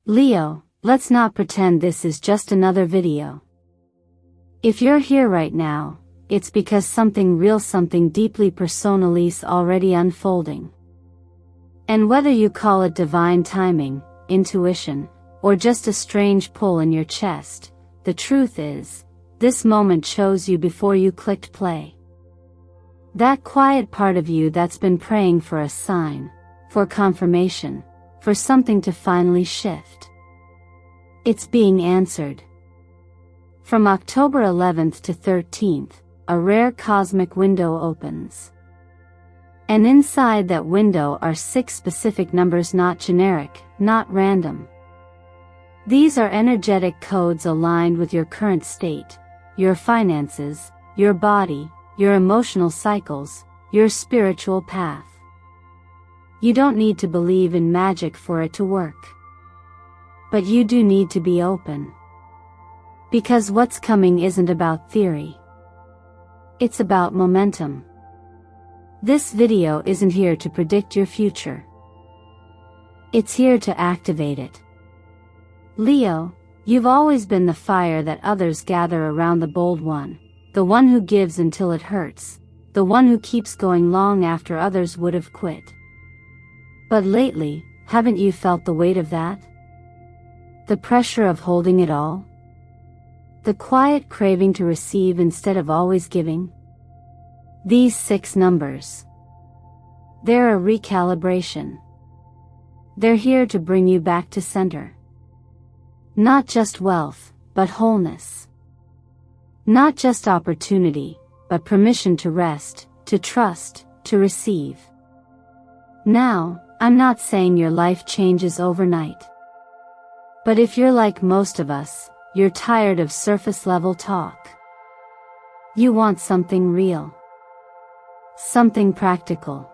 Leo, let's not pretend this is just another video. If you're here right now, it's because something real, something deeply personal is already unfolding. And whether you call it divine timing, intuition, or just a strange pull in your chest, the truth is, this moment chose you before you clicked play. That quiet part of you that's been praying for a sign, for confirmation, for something to finally shift. It's being answered. From October 11th to 13th, a rare cosmic window opens. And inside that window are 6 specific numbers, not generic, not random. These are energetic codes aligned with your current state, your finances, your body, your emotional cycles, your spiritual path. You don't need to believe in magic for it to work. But you do need to be open. Because what's coming isn't about theory. It's about momentum. This video isn't here to predict your future. It's here to activate it. Leo, you've always been the fire that others gather around, the bold one, the one who gives until it hurts, the one who keeps going long after others would have quit. But lately, haven't you felt the weight of that? The pressure of holding it all? The quiet craving to receive instead of always giving? These 6 numbers. They're a recalibration. They're here to bring you back to center. Not just wealth, but wholeness. Not just opportunity, but permission to rest, to trust, to receive. Now, I'm not saying your life changes overnight. But if you're like most of us, you're tired of surface-level talk. You want something real. Something practical.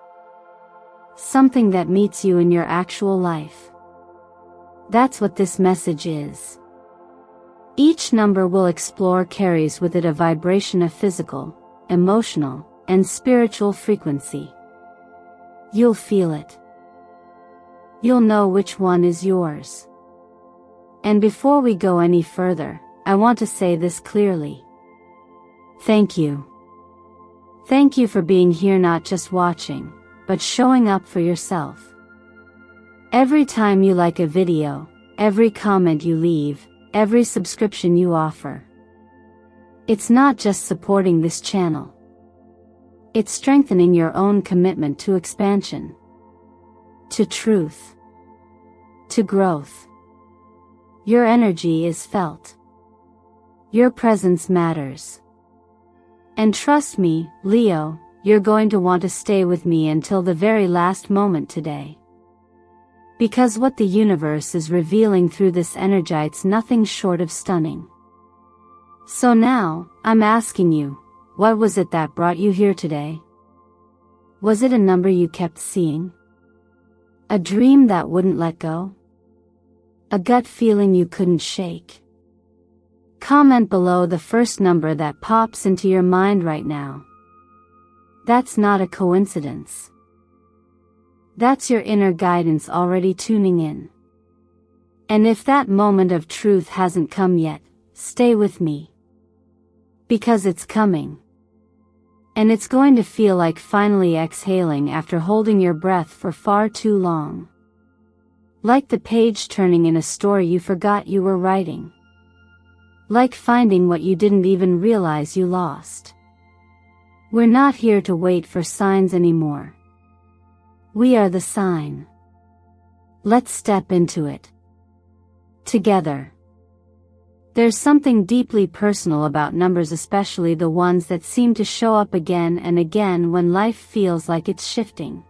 Something that meets you in your actual life. That's what this message is. Each number we'll explore carries with it a vibration of physical, emotional, and spiritual frequency. You'll feel it. You'll know which one is yours. And before we go any further, I want to say this clearly. Thank you. Thank you for being here, not just watching, but showing up for yourself. Every time you like a video, every comment you leave, every subscription you offer. It's not just supporting this channel. It's strengthening your own commitment to expansion. To truth. To growth. Your energy is felt. Your presence matters. And trust me, Leo, you're going to want to stay with me until the very last moment today. Because what the universe is revealing through this energy's nothing short of stunning. So now, I'm asking you, what was it that brought you here today? Was it a number you kept seeing? A dream that wouldn't let go? A gut feeling you couldn't shake? Comment below the first number that pops into your mind right now. That's not a coincidence. That's your inner guidance already tuning in. And if that moment of truth hasn't come yet, stay with me. Because it's coming. And it's going to feel like finally exhaling after holding your breath for far too long. Like the page turning in a story you forgot you were writing. Like finding what you didn't even realize you lost. We're not here to wait for signs anymore. We are the sign. Let's step into it. Together. There's something deeply personal about numbers, especially the ones that seem to show up again and again when life feels like it's shifting.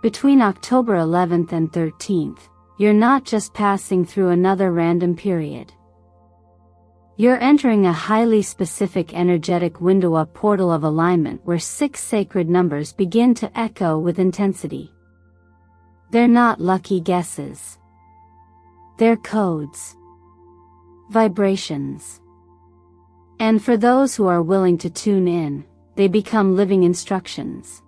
Between October 11th and 13th, you're not just passing through another random period. You're entering a highly specific energetic window, a portal of alignment where 6 sacred numbers begin to echo with intensity. They're not lucky guesses. They're codes. Vibrations. And for those who are willing to tune in, they become living instructions.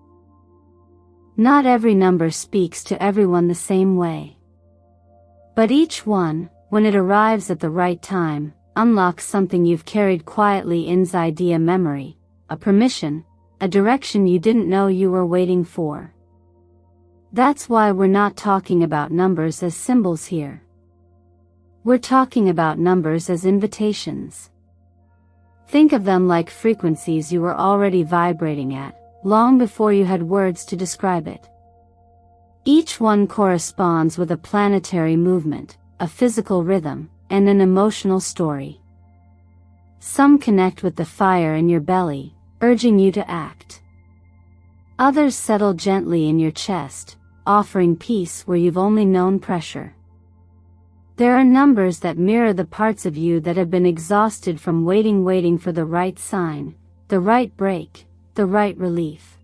Not every number speaks to everyone the same way. But each one, when it arrives at the right time, unlocks something you've carried quietly inside a memory, a permission, a direction you didn't know you were waiting for. That's why we're not talking about numbers as symbols here. We're talking about numbers as invitations. Think of them like frequencies you were already vibrating at, long before you had words to describe it. Each one corresponds with a planetary movement, a physical rhythm, and an emotional story. Some connect with the fire in your belly, urging you to act. Others settle gently in your chest, offering peace where you've only known pressure. There are numbers that mirror the parts of you that have been exhausted from waiting for the right sign, the right break, the right relief.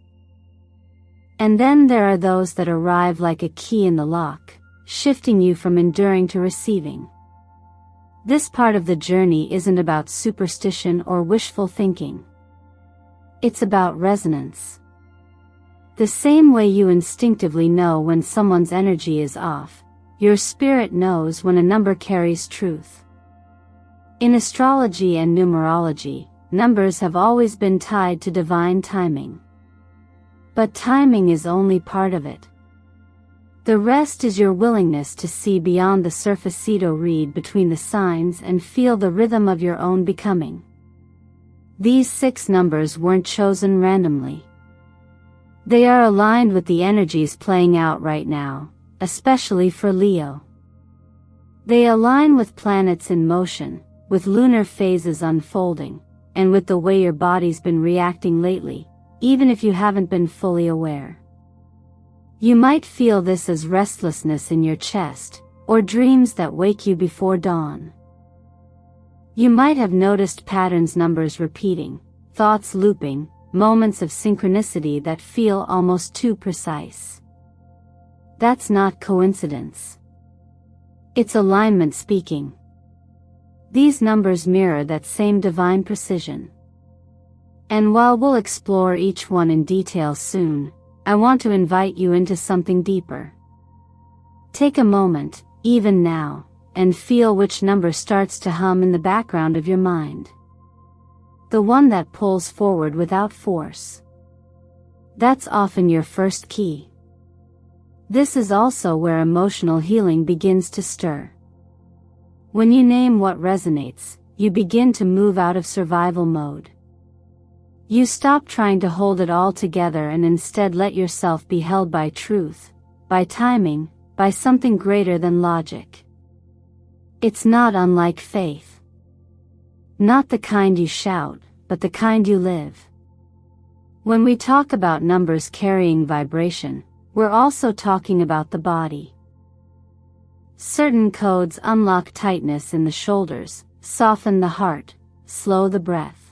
And then there are those that arrive like a key in the lock, shifting you from enduring to receiving. This part of the journey isn't about superstition or wishful thinking. It's about resonance. The same way you instinctively know when someone's energy is off, your spirit knows when a number carries truth. In astrology and numerology, numbers have always been tied to divine timing. But timing is only part of it. The rest is your willingness to see beyond the surfacito, read between the signs, and feel the rhythm of your own becoming. These 6 numbers weren't chosen randomly. They are aligned with the energies playing out right now, especially for Leo. They align with planets in motion, with lunar phases unfolding, and with the way your body's been reacting lately, even if you haven't been fully aware. You might feel this as restlessness in your chest, or dreams that wake you before dawn. You might have noticed patterns, numbers repeating, thoughts looping, moments of synchronicity that feel almost too precise. That's not coincidence. It's alignment speaking. These numbers mirror that same divine precision. And while we'll explore each one in detail soon, I want to invite you into something deeper. Take a moment, even now, and feel which number starts to hum in the background of your mind. The one that pulls forward without force. That's often your first key. This is also where emotional healing begins to stir. When you name what resonates, you begin to move out of survival mode. You stop trying to hold it all together and instead let yourself be held by truth, by timing, by something greater than logic. It's not unlike faith. Not the kind you shout, but the kind you live. When we talk about numbers carrying vibration, we're also talking about the body. Certain codes unlock tightness in the shoulders, soften the heart, slow the breath.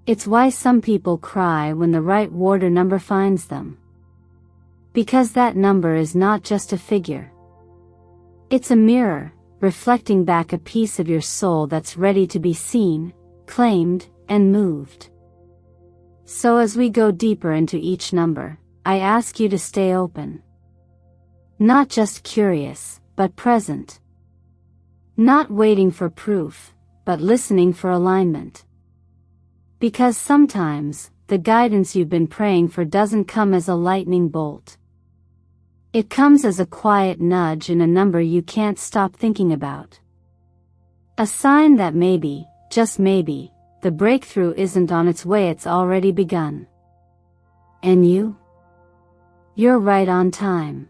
It's why some people cry when the right water number finds them. Because that number is not just a figure. It's a mirror, reflecting back a piece of your soul that's ready to be seen, claimed, and moved. So as we go deeper into each number, I ask you to stay open. Not just curious, but present. Not waiting for proof, but listening for alignment. Because sometimes, the guidance you've been praying for doesn't come as a lightning bolt. It comes as a quiet nudge in a number you can't stop thinking about. A sign that maybe, just maybe, the breakthrough isn't on its way, it's already begun. And you? You're right on time.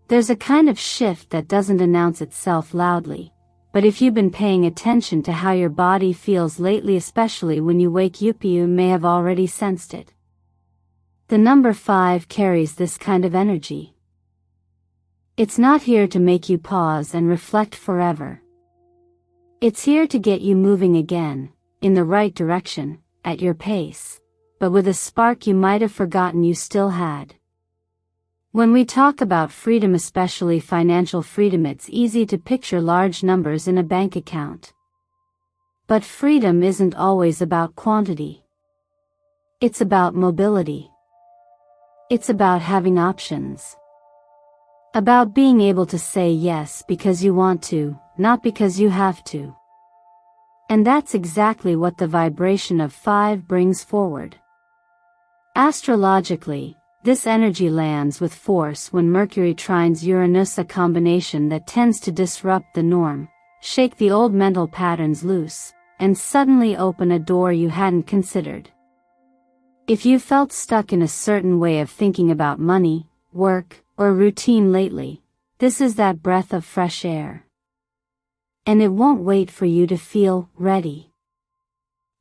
There's a kind of shift that doesn't announce itself loudly. But if you've been paying attention to how your body feels lately, especially when you wake up, you may have already sensed it. The number 5 carries this kind of energy. It's not here to make you pause and reflect forever. It's here to get you moving again, in the right direction, at your pace, but with a spark you might have forgotten you still had. When we talk about freedom, especially financial freedom, it's easy to picture large numbers in a bank account. But freedom isn't always about quantity. It's about mobility. It's about having options. About being able to say yes because you want to, not because you have to. And that's exactly what the vibration of 5 brings forward. Astrologically, this energy lands with force when Mercury trines Uranus, a combination that tends to disrupt the norm, shake the old mental patterns loose, and suddenly open a door you hadn't considered. If you felt stuck in a certain way of thinking about money, work, or routine lately, this is that breath of fresh air. And it won't wait for you to feel ready.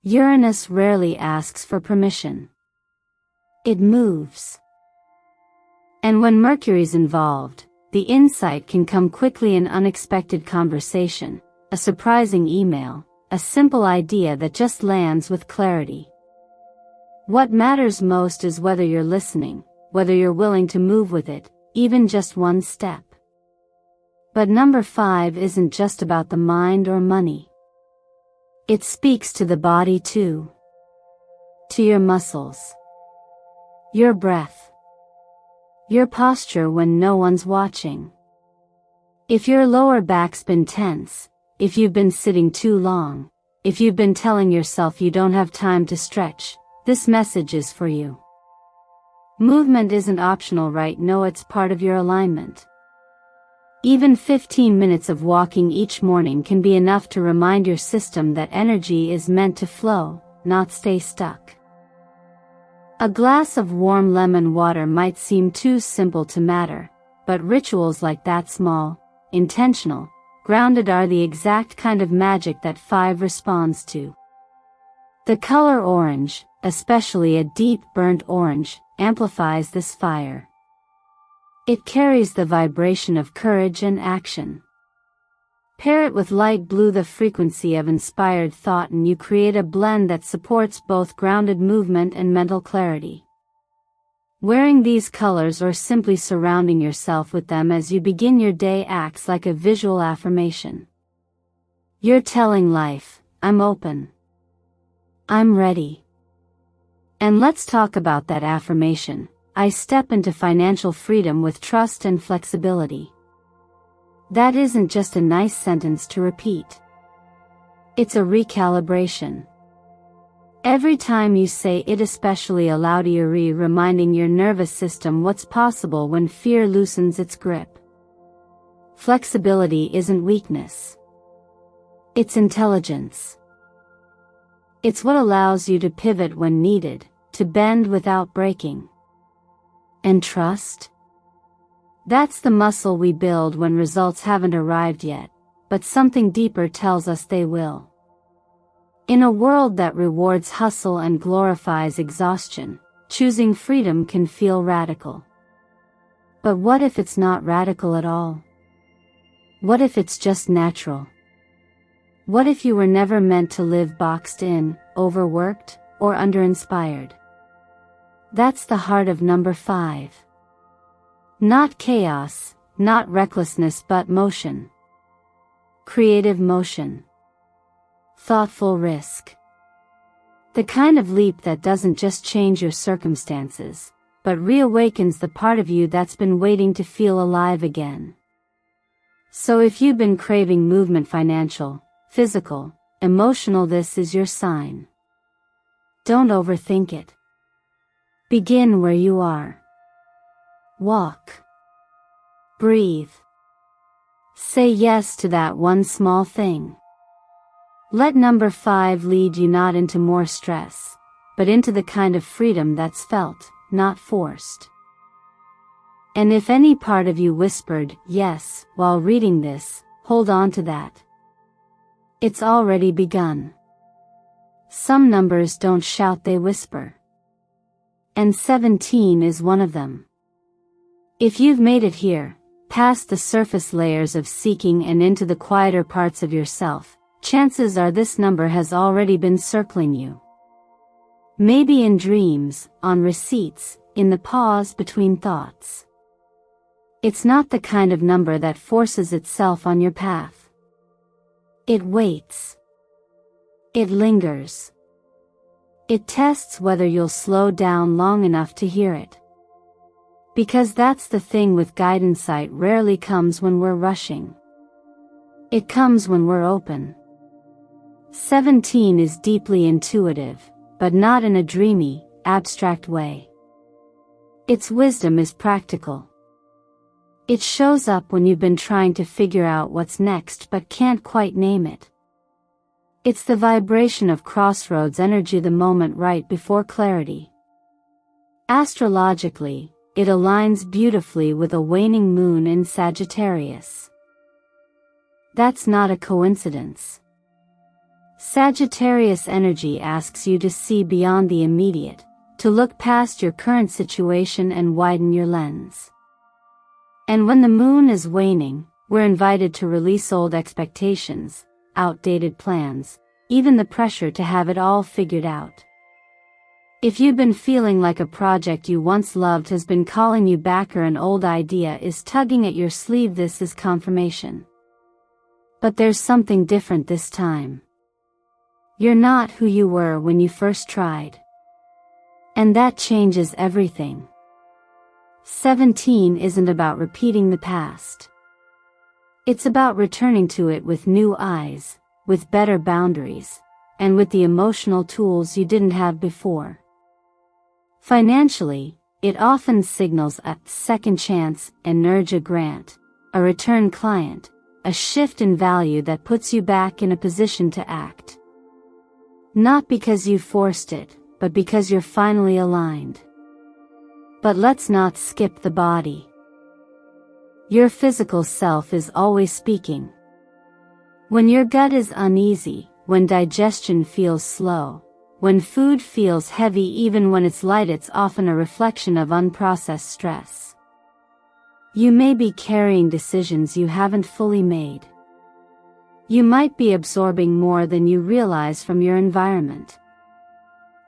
Uranus rarely asks for permission. It moves. And when Mercury's involved, the insight can come quickly: an unexpected conversation, a surprising email, a simple idea that just lands with clarity. What matters most is whether you're listening, whether you're willing to move with it, even just one step. But number 5 isn't just about the mind or money. It speaks to the body too. To your muscles. Your breath. Your posture when no one's watching. If your lower back's been tense, if you've been sitting too long, if you've been telling yourself you don't have time to stretch, this message is for you. Movement isn't optional, right? No, it's part of your alignment. Even 15 minutes of walking each morning can be enough to remind your system that energy is meant to flow, not stay stuck. A glass of warm lemon water might seem too simple to matter, but rituals like that, small, intentional, grounded, are the exact kind of magic that 5 responds to. The color orange, especially a deep burnt orange, amplifies this fire. It carries the vibration of courage and action. Pair it with light blue, the frequency of inspired thought, and you create a blend that supports both grounded movement and mental clarity. Wearing these colors or simply surrounding yourself with them as you begin your day acts like a visual affirmation. You're telling life, I'm open. I'm ready. And let's talk about that affirmation. I step into financial freedom with trust and flexibility. That isn't just a nice sentence to repeat. It's a recalibration. Every time you say it, especially aloud, you're reminding your nervous system what's possible when fear loosens its grip. Flexibility isn't weakness. It's intelligence. It's what allows you to pivot when needed, to bend without breaking. And trust? That's the muscle we build when results haven't arrived yet, but something deeper tells us they will. In a world that rewards hustle and glorifies exhaustion, choosing freedom can feel radical. But what if it's not radical at all? What if it's just natural? What if you were never meant to live boxed in, overworked, or underinspired? That's the heart of number 5. Not chaos, not recklessness, but motion. Creative motion. Thoughtful risk. The kind of leap that doesn't just change your circumstances, but reawakens the part of you that's been waiting to feel alive again. So if you've been craving movement, financial, physical, emotional, this is your sign. Don't overthink it. Begin where you are. Walk. Breathe. Say yes to that one small thing. Let number 5 lead you not into more stress, but into the kind of freedom that's felt, not forced. And if any part of you whispered yes while reading this, hold on to that. It's already begun. Some numbers don't shout, they whisper. And 17 is one of them. If you've made it here, past the surface layers of seeking and into the quieter parts of yourself, chances are this number has already been circling you. Maybe in dreams, on receipts, in the pause between thoughts. It's not the kind of number that forces itself on your path. It waits. It lingers. It tests whether you'll slow down long enough to hear it. Because that's the thing with guide insight rarely comes when we're rushing. It comes when we're open. 17 is deeply intuitive, but not in a dreamy, abstract way. Its wisdom is practical. It shows up when you've been trying to figure out what's next but can't quite name it. It's the vibration of crossroads energy, the moment right before clarity. Astrologically, it aligns beautifully with a waning moon in Sagittarius. That's not a coincidence. Sagittarius energy asks you to see beyond the immediate, to look past your current situation and widen your lens. And when the moon is waning, we're invited to release old expectations, outdated plans, even the pressure to have it all figured out. If you've been feeling like a project you once loved has been calling you back, or an old idea is tugging at your sleeve, this is confirmation. But there's something different this time. You're not who you were when you first tried. And that changes everything. 17 isn't about repeating the past. It's about returning to it with new eyes, with better boundaries, and with the emotional tools you didn't have before. Financially, it often signals a second chance, an urge grant, a return client, a shift in value that puts you back in a position to act. Not because you forced it, but because you're finally aligned. But let's not skip the body. Your physical self is always speaking. When your gut is uneasy, when digestion feels slow, when food feels heavy even when it's light, it's often a reflection of unprocessed stress. You may be carrying decisions you haven't fully made. You might be absorbing more than you realize from your environment.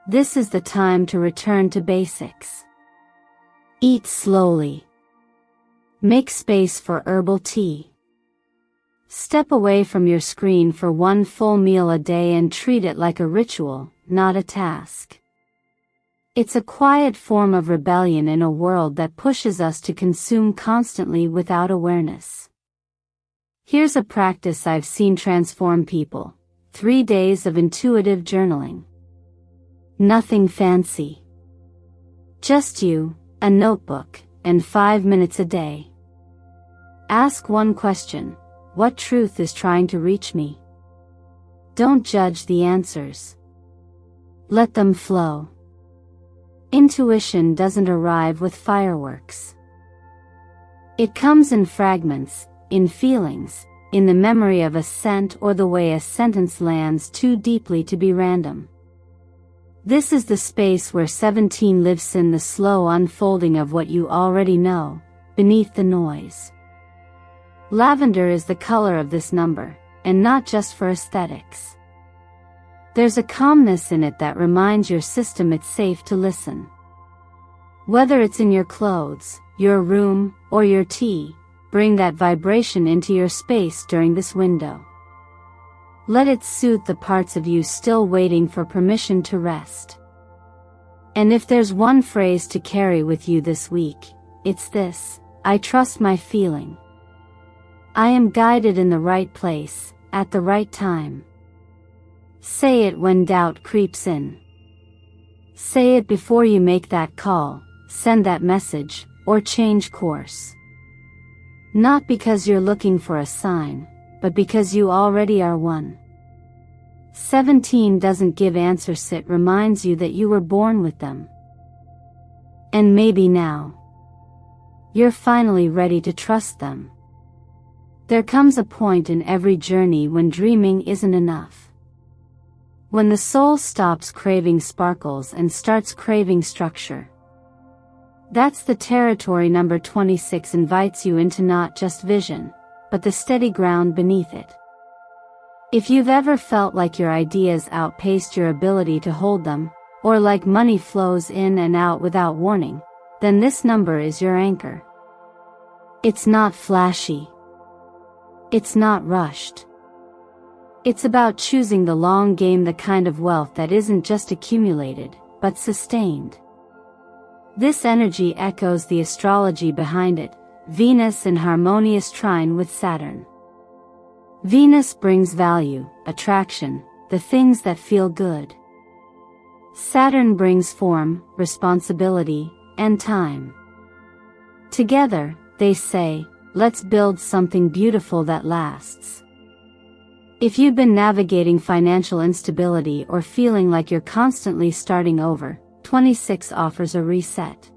This is the time to return to basics. Eat slowly. Make space for herbal tea. Step away from your screen for one full meal a day and treat it like a ritual, not a task. It's a quiet form of rebellion in a world that pushes us to consume constantly without awareness. Here's a practice I've seen transform people. 3 days of intuitive journaling. Nothing fancy. Just you, a notebook, and 5 minutes a day. Ask one question: what truth is trying to reach me? Don't judge the answers. Let them flow. Intuition doesn't arrive with fireworks. It comes in fragments, in feelings, in the memory of a scent or the way a sentence lands too deeply to be random. This is the space where 17 lives, in the slow unfolding of what you already know, beneath the noise. Lavender is the color of this number, and not just for aesthetics. There's a calmness in it that reminds your system it's safe to listen. Whether it's in your clothes, your room, or your tea, bring that vibration into your space during this window. Let it soothe the parts of you still waiting for permission to rest. And if there's one phrase to carry with you this week, it's this: I trust my feeling. I am guided in the right place, at the right time. Say it when doubt creeps in. Say it before you make that call, send that message, or change course. Not because you're looking for a sign, but because you already are one. 17 doesn't give answers, it reminds you that you were born with them. And maybe now, you're finally ready to trust them. There comes a point in every journey when dreaming isn't enough. When the soul stops craving sparkles and starts craving structure. That's the territory number 26 invites you into, not just vision, but the steady ground beneath it. If you've ever felt like your ideas outpaced your ability to hold them, or like money flows in and out without warning, then this number is your anchor. It's not flashy. It's not rushed. It's about choosing the long game, the kind of wealth that isn't just accumulated, but sustained. This energy echoes the astrology behind it, Venus in harmonious trine with Saturn. Venus brings value, attraction, the things that feel good. Saturn brings form, responsibility, and time. Together, they say, let's build something beautiful that lasts. If you've been navigating financial instability or feeling like you're constantly starting over, 26 offers a reset.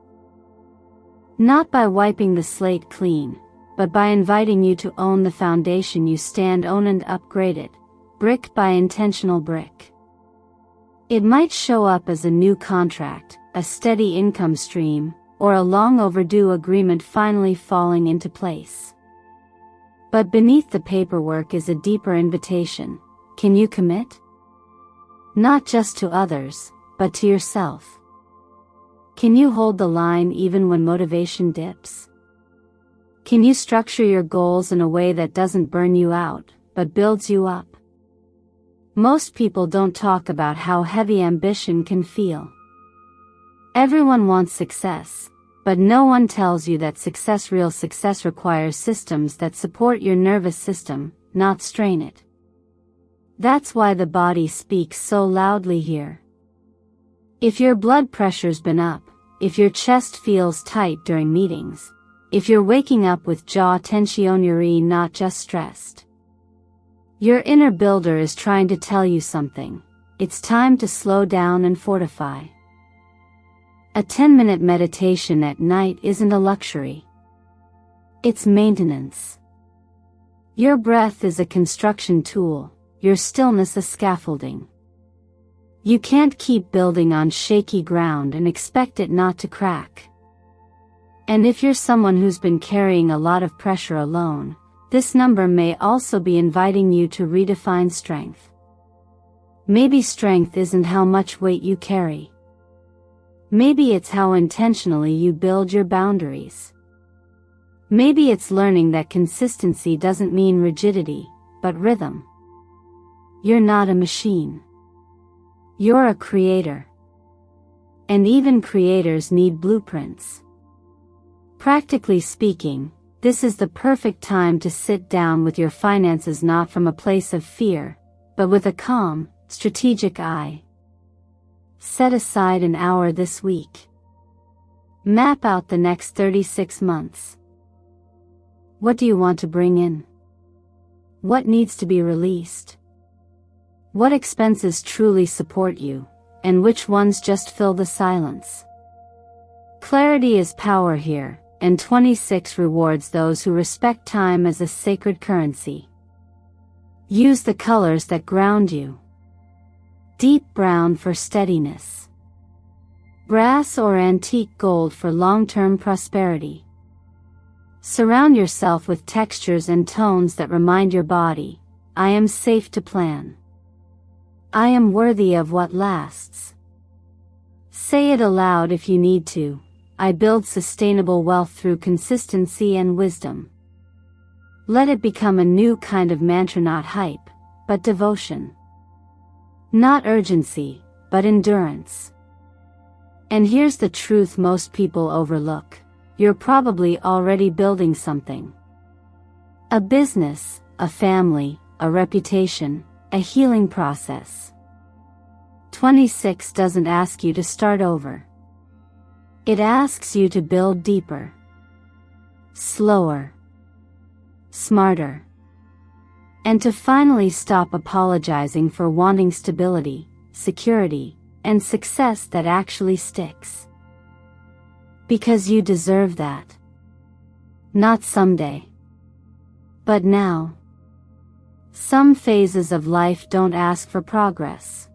Not by wiping the slate clean, but by inviting you to own the foundation you stand on and upgrade it, brick by intentional brick. It might show up as a new contract, a steady income stream, or a long overdue agreement finally falling into place. But beneath the paperwork is a deeper invitation. Can you commit? Not just to others, but to yourself. Can you hold the line even when motivation dips? Can you structure your goals in a way that doesn't burn you out, but builds you up? Most people don't talk about how heavy ambition can feel. Everyone wants success, but no one tells you that real success requires systems that support your nervous system, not strain it. That's why the body speaks so loudly here. If your blood pressure's been up, if your chest feels tight during meetings, if you're waking up with jaw tensionuri, not just stressed, your inner builder is trying to tell you something. It's time to slow down and fortify. A 10-minute meditation at night isn't a luxury. It's maintenance. Your breath is a construction tool, your stillness a scaffolding. You can't keep building on shaky ground and expect it not to crack. And if you're someone who's been carrying a lot of pressure alone, this number may also be inviting you to redefine strength. Maybe strength isn't how much weight you carry. Maybe it's how intentionally you build your boundaries. Maybe it's learning that consistency doesn't mean rigidity, but rhythm. You're not a machine. You're a creator. And even creators need blueprints. Practically speaking, this is the perfect time to sit down with your finances, not from a place of fear, but with a calm, strategic eye. Set aside an hour this week. Map out the next 36 months. What do you want to bring in? What needs to be released? What expenses truly support you, and which ones just fill the silence? Clarity is power here, and 26 rewards those who respect time as a sacred currency. Use the colors that ground you. Deep brown for steadiness. Brass or antique gold for long-term prosperity. Surround yourself with textures and tones that remind your body, I am safe to plan. I am worthy of what lasts. Say it aloud if you need to. I build sustainable wealth through consistency and wisdom. Let it become a new kind of mantra, not hype, but devotion. Not urgency, but endurance. And here's the truth most people overlook. You're probably already building something. A business, a family, a reputation, a healing process. 26 doesn't ask you to start over. It asks you to build deeper, slower, smarter, and to finally stop apologizing for wanting stability, security, and success that actually sticks. Because you deserve that. Not someday, but now. Some phases of life don't ask for progress.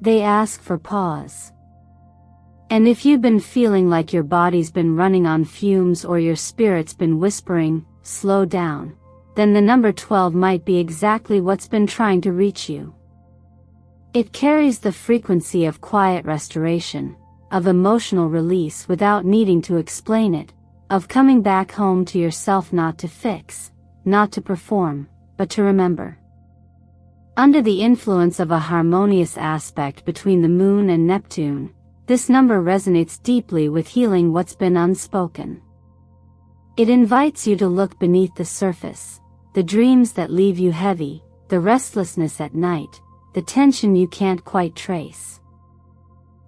They ask for pause. And if you've been feeling like your body's been running on fumes or your spirit's been whispering, slow down, then the number 12 might be exactly what's been trying to reach you. It carries the frequency of quiet restoration, of emotional release without needing to explain it, of coming back home to yourself, not to fix, not to perform, but to remember. Under the influence of a harmonious aspect between the Moon and Neptune, this number resonates deeply with healing what's been unspoken. It invites you to look beneath the surface, the dreams that leave you heavy, the restlessness at night, the tension you can't quite trace.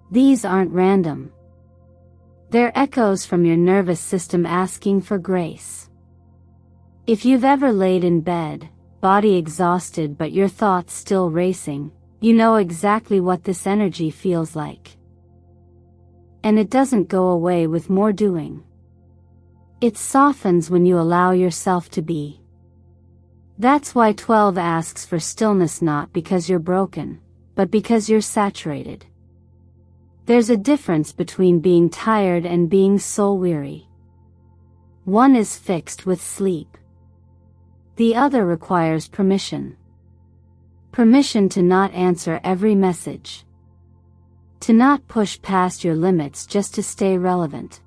These aren't random. They're echoes from your nervous system asking for grace. If you've ever laid in bed, body exhausted but your thoughts still racing, you know exactly what this energy feels like. And it doesn't go away with more doing. It softens when you allow yourself to be. That's why 12 asks for stillness, not because you're broken, but because you're saturated. There's a difference between being tired and being soul-weary. One is fixed with sleep. The other requires permission. Permission to not answer every message. To not push past your limits just to stay relevant.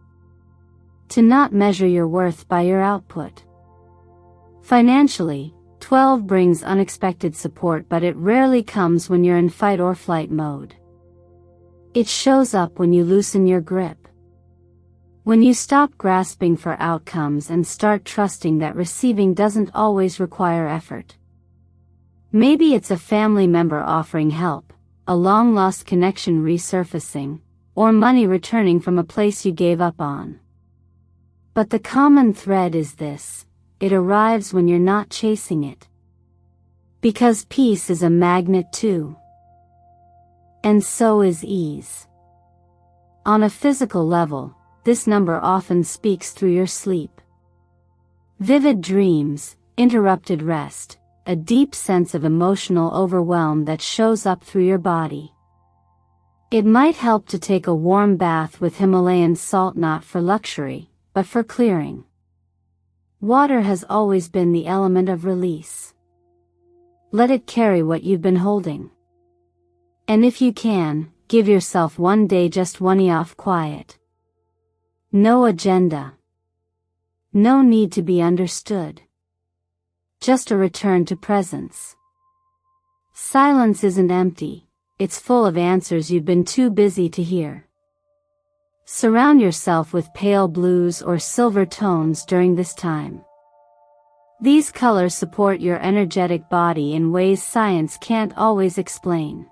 To not measure your worth by your output. Financially, 12 brings unexpected support, but it rarely comes when you're in fight or flight mode. It shows up when you loosen your grip. When you stop grasping for outcomes and start trusting that receiving doesn't always require effort. Maybe it's a family member offering help, a long-lost connection resurfacing, or money returning from a place you gave up on. But the common thread is this: it arrives when you're not chasing it. Because peace is a magnet too. And so is ease. On a physical level, this number often speaks through your sleep. Vivid dreams, interrupted rest, a deep sense of emotional overwhelm that shows up through your body. It might help to take a warm bath with Himalayan salt, not for luxury, but for clearing. Water has always been the element of release. Let it carry what you've been holding. And if you can, give yourself one day, just one off quiet. No agenda. No need to be understood. Just a return to presence. Silence isn't empty, it's full of answers you've been too busy to hear. Surround yourself with pale blues or silver tones during this time. These colors support your energetic body in ways science can't always explain.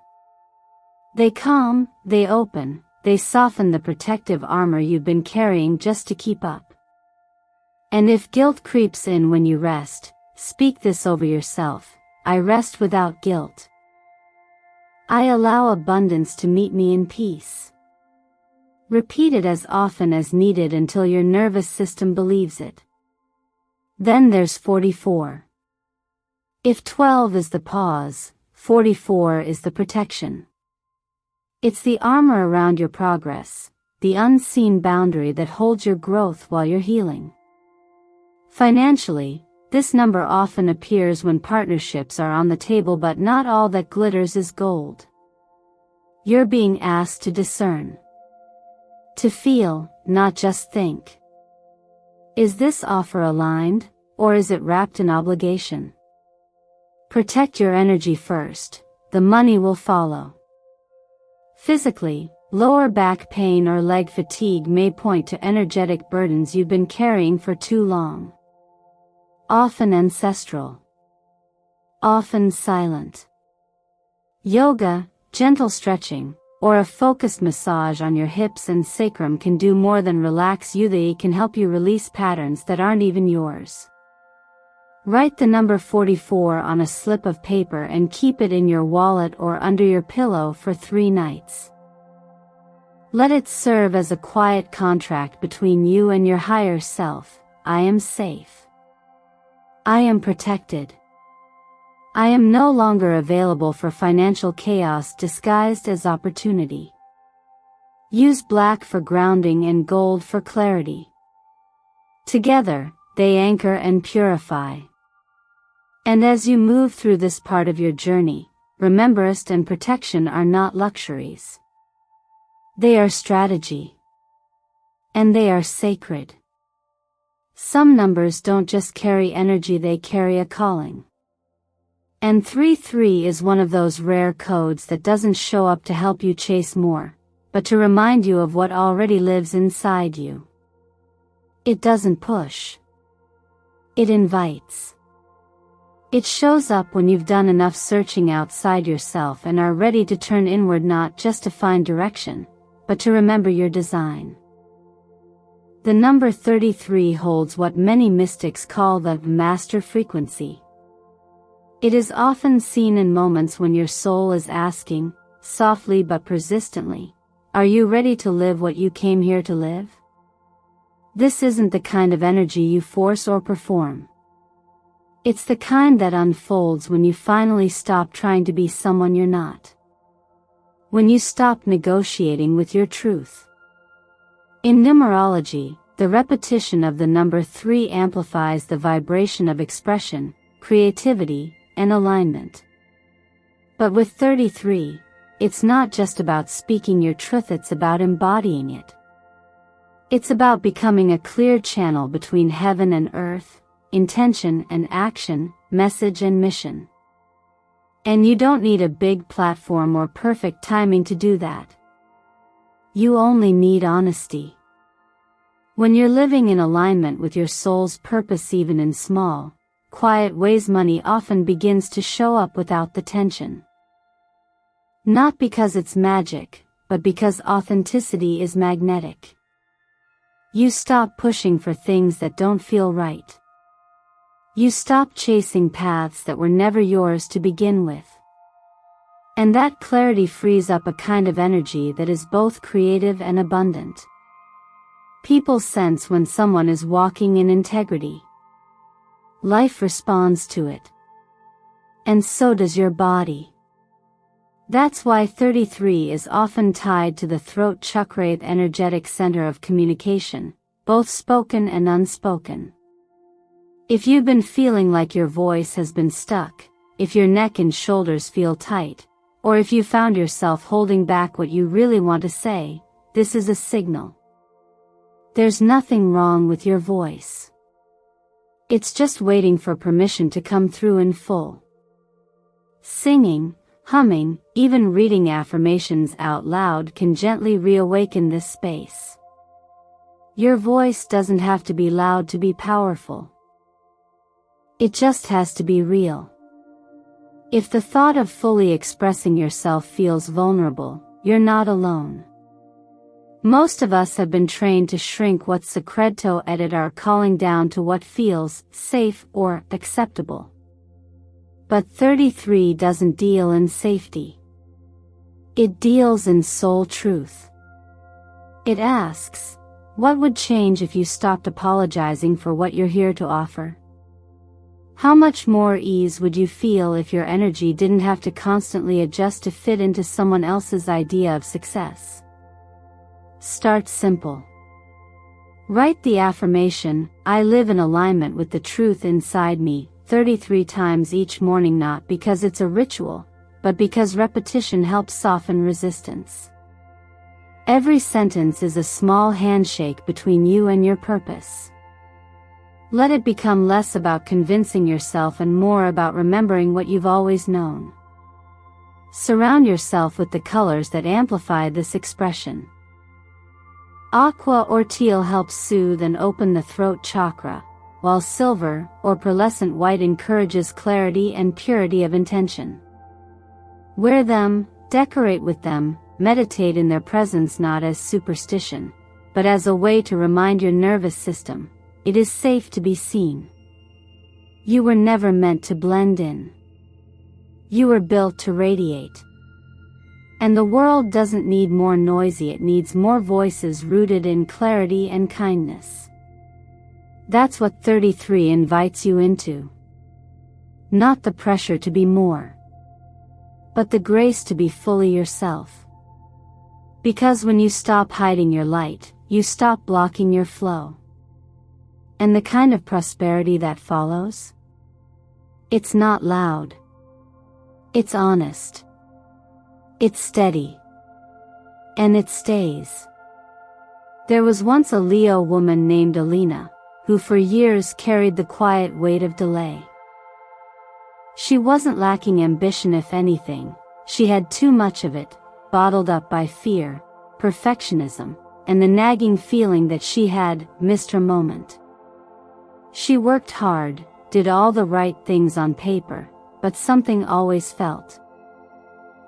They calm, they open, they soften the protective armor you've been carrying just to keep up. And if guilt creeps in when you rest, speak this over yourself: I rest without guilt. I allow abundance to meet me in peace. Repeat it as often as needed until your nervous system believes it. Then there's 44. If 12 is the pause, 44 is the protection. It's the armor around your progress, the unseen boundary that holds your growth while you're healing. Financially, this number often appears when partnerships are on the table, but not all that glitters is gold. You're being asked to discern. To feel, not just think. Is this offer aligned, or is it wrapped in obligation? Protect your energy first, the money will follow. Physically, lower back pain or leg fatigue may point to energetic burdens you've been carrying for too long. Often ancestral. Often silent. Yoga, gentle stretching, or a focused massage on your hips and sacrum can do more than relax you. They can help you release patterns that aren't even yours. Write the number 44 on a slip of paper and keep it in your wallet or under your pillow for 3 nights. Let it serve as a quiet contract between you and your higher self. I am safe. I am protected. I am no longer available for financial chaos disguised as opportunity. Use black for grounding and gold for clarity. Together, they anchor and purify. And as you move through this part of your journey, remember, rest and protection are not luxuries. They are strategy. And they are sacred. Some numbers don't just carry energy, they carry a calling. And 33 is one of those rare codes that doesn't show up to help you chase more, but to remind you of what already lives inside you. It doesn't push. It invites. It shows up when you've done enough searching outside yourself and are ready to turn inward, not just to find direction, but to remember your design. The number 33 holds what many mystics call the master frequency. It is often seen in moments when your soul is asking, softly but persistently, "Are you ready to live what you came here to live?" This isn't the kind of energy you force or perform. It's the kind that unfolds when you finally stop trying to be someone you're not. When you stop negotiating with your truth. In numerology, the repetition of the number 3 amplifies the vibration of expression, creativity, and alignment. But with 33, it's not just about speaking your truth, it's about embodying it. It's about becoming a clear channel between heaven and earth, intention and action, message and mission. And you don't need a big platform or perfect timing to do that. You only need honesty. When you're living in alignment with your soul's purpose, even in small, quiet ways, money often begins to show up without the tension. Not because it's magic, but because authenticity is magnetic. You stop pushing for things that don't feel right. You stop chasing paths that were never yours to begin with. And that clarity frees up a kind of energy that is both creative and abundant. People sense when someone is walking in integrity. Life responds to it. And so does your body. That's why 33 is often tied to the throat chakra, the energetic center of communication, both spoken and unspoken. If you've been feeling like your voice has been stuck, if your neck and shoulders feel tight, or if you found yourself holding back what you really want to say, this is a signal. There's nothing wrong with your voice. It's just waiting for permission to come through in full. Singing, humming, even reading affirmations out loud can gently reawaken this space. Your voice doesn't have to be loud to be powerful. It just has to be real. If the thought of fully expressing yourself feels vulnerable, you're not alone. Most of us have been trained to shrink what's secreto, edit our calling down to what feels safe or acceptable. But 33 doesn't deal in safety. It deals in soul truth. It asks, what would change if you stopped apologizing for what you're here to offer? How much more ease would you feel if your energy didn't have to constantly adjust to fit into someone else's idea of success? Start simple. Write the affirmation, "I live in alignment with the truth inside me," 33 times each morning, not because it's a ritual, but because repetition helps soften resistance. Every sentence is a small handshake between you and your purpose. Let it become less about convincing yourself and more about remembering what you've always known. Surround yourself with the colors that amplify this expression. Aqua or teal helps soothe and open the throat chakra, while silver or pearlescent white encourages clarity and purity of intention. Wear them, decorate with them, meditate in their presence, not as superstition, but as a way to remind your nervous system, it is safe to be seen. You were never meant to blend in. You were built to radiate. And the world doesn't need more noisy, it needs more voices rooted in clarity and kindness. That's what 33 invites you into. Not the pressure to be more, but the grace to be fully yourself. Because when you stop hiding your light, you stop blocking your flow. And the kind of prosperity that follows? It's not loud. It's honest. It's steady. And it stays. There was once a Leo woman named Alina, who for years carried the quiet weight of delay. She wasn't lacking ambition, if anything, she had too much of it, bottled up by fear, perfectionism, and the nagging feeling that she had missed her moment. She worked hard, did all the right things on paper, but something always felt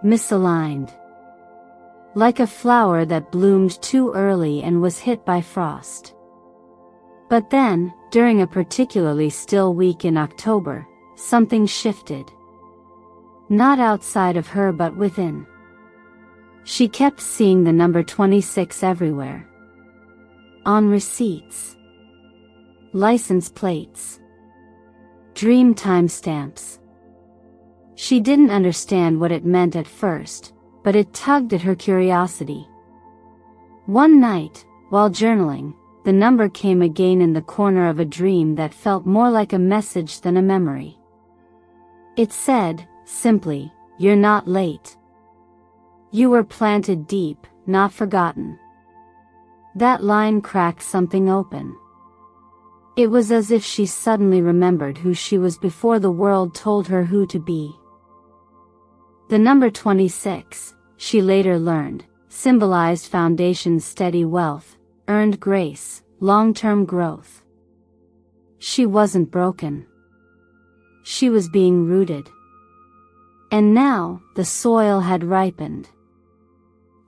misaligned. Like a flower that bloomed too early and was hit by frost. But then, during a particularly still week in October, something shifted. Not outside of her but within. She kept seeing the number 26 everywhere. On receipts. License plates. Dream timestamps. She didn't understand what it meant at first, but it tugged at her curiosity. One night, while journaling, the number came again in the corner of a dream that felt more like a message than a memory. It said, simply, "You're not late. You were planted deep, not forgotten." That line cracked something open. It was as if she suddenly remembered who she was before the world told her who to be. The number 26, she later learned, symbolized foundation's steady wealth, earned grace, long-term growth. She wasn't broken. She was being rooted. And now, the soil had ripened.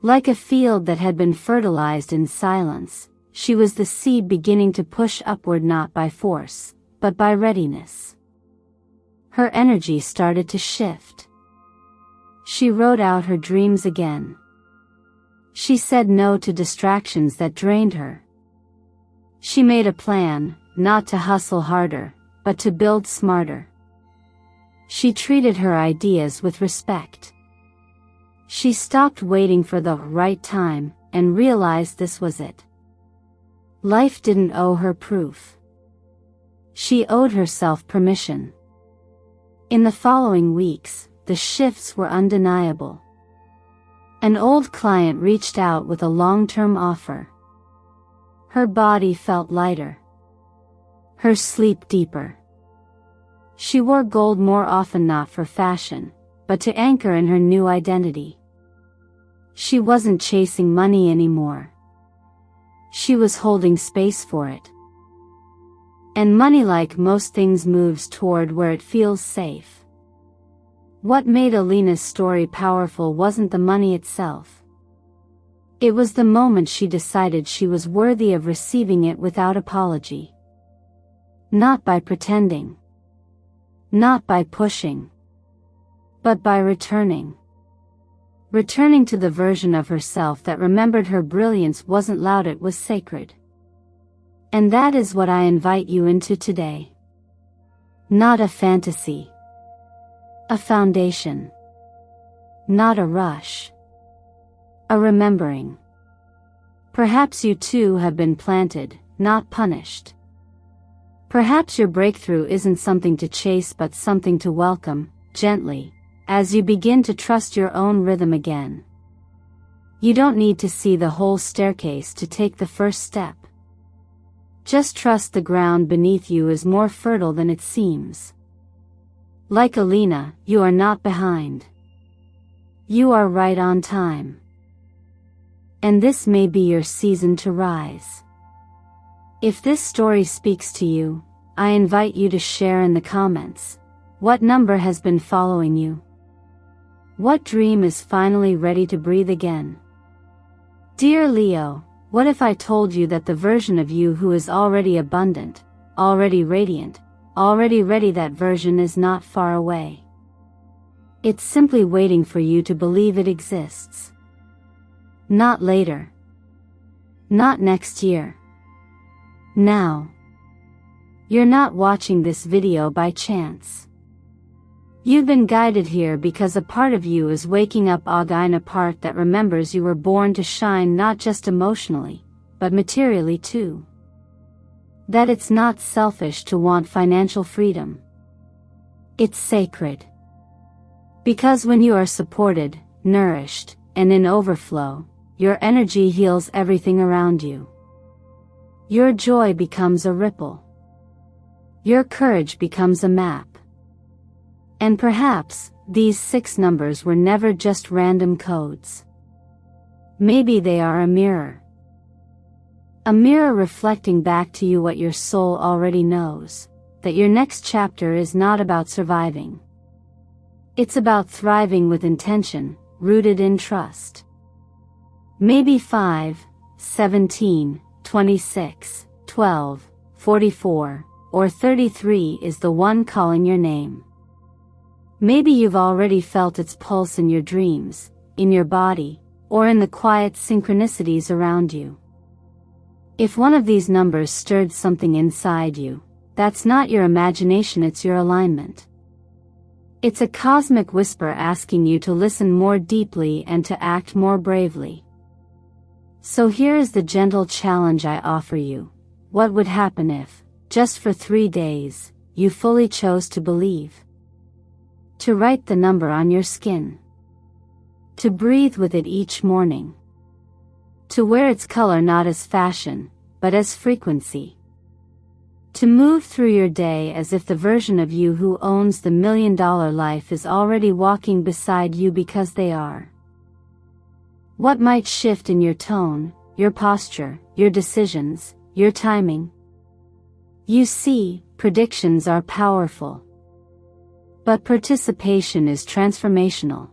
Like a field that had been fertilized in silence, she was the seed beginning to push upward not by force, but by readiness. Her energy started to shift. She wrote out her dreams again. She said no to distractions that drained her. She made a plan, not to hustle harder, but to build smarter. She treated her ideas with respect. She stopped waiting for the right time, and realized this was it. Life didn't owe her proof. She owed herself permission. In the following weeks, the shifts were undeniable. An old client reached out with a long-term offer. Her body felt lighter. Her sleep deeper. She wore gold more often not for fashion, but to anchor in her new identity. She wasn't chasing money anymore. She was holding space for it. And money, like most things, moves toward where it feels safe. What made Alina's story powerful wasn't the money itself. It was the moment she decided she was worthy of receiving it without apology. Not by pretending. Not by pushing. But by returning. Returning to the version of herself that remembered her brilliance wasn't loud, it was sacred. And that is what I invite you into today. Not a fantasy. A foundation. Not a rush. A remembering. Perhaps you too have been planted, not punished. Perhaps your breakthrough isn't something to chase but something to welcome, gently, as you begin to trust your own rhythm again. You don't need to see the whole staircase to take the first step. Just trust the ground beneath you is more fertile than it seems. Like Alina, you are not behind. You are right on time. And this may be your season to rise. If this story speaks to you, I invite you to share in the comments. What number has been following you? What dream is finally ready to breathe again? Dear Leo, what if I told you that the version of you who is already abundant, already radiant, already ready, that version is not far away. It's simply waiting for you to believe it exists. Not later. Not next year. Now. You're not watching this video by chance. You've been guided here because a part of you is waking up again, a part that remembers you were born to shine, not just emotionally, but materially too. That it's not selfish to want financial freedom. It's sacred. Because when you are supported, nourished, and in overflow, your energy heals everything around you. Your joy becomes a ripple. Your courage becomes a map. And perhaps, these 6 numbers were never just random codes. Maybe they are a mirror. A mirror reflecting back to you what your soul already knows, that your next chapter is not about surviving. It's about thriving with intention, rooted in trust. Maybe 5, 17, 26, 12, 44, or 33 is the one calling your name. Maybe you've already felt its pulse in your dreams, in your body, or in the quiet synchronicities around you. If one of these numbers stirred something inside you, that's not your imagination, it's your alignment. It's a cosmic whisper asking you to listen more deeply and to act more bravely. So here is the gentle challenge I offer you. What would happen if, just for 3 days, you fully chose to believe? To write the number on your skin. To breathe with it each morning. To wear its color not as fashion, but as frequency. To move through your day as if the version of you who owns the $1 million life is already walking beside you because they are. What might shift in your tone, your posture, your decisions, your timing? You see, predictions are powerful. But participation is transformational.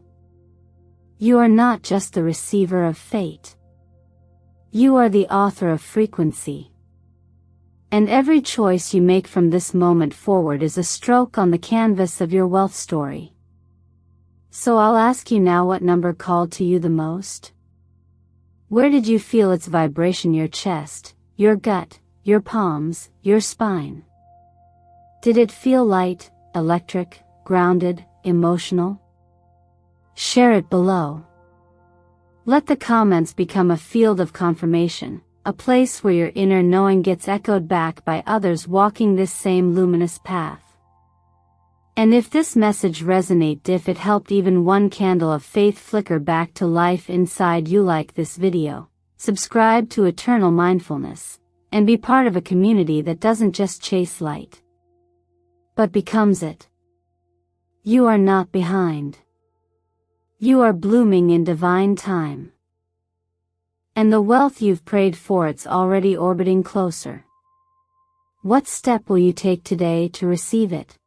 You are not just the receiver of fate. You are the author of frequency. And every choice you make from this moment forward is a stroke on the canvas of your wealth story. So I'll ask you now, what number called to you the most? Where did you feel its vibration? Your chest, your gut, your palms, your spine? Did it feel light, electric, grounded, emotional? Share it below. Let the comments become a field of confirmation, a place where your inner knowing gets echoed back by others walking this same luminous path. And if this message resonated, if it helped even one candle of faith flicker back to life inside you, like this video, subscribe to Eternal Mindfulness, and be part of a community that doesn't just chase light, but becomes it. You are not behind. You are blooming in divine time. And the wealth you've prayed for, it's already orbiting closer. What step will you take today to receive it?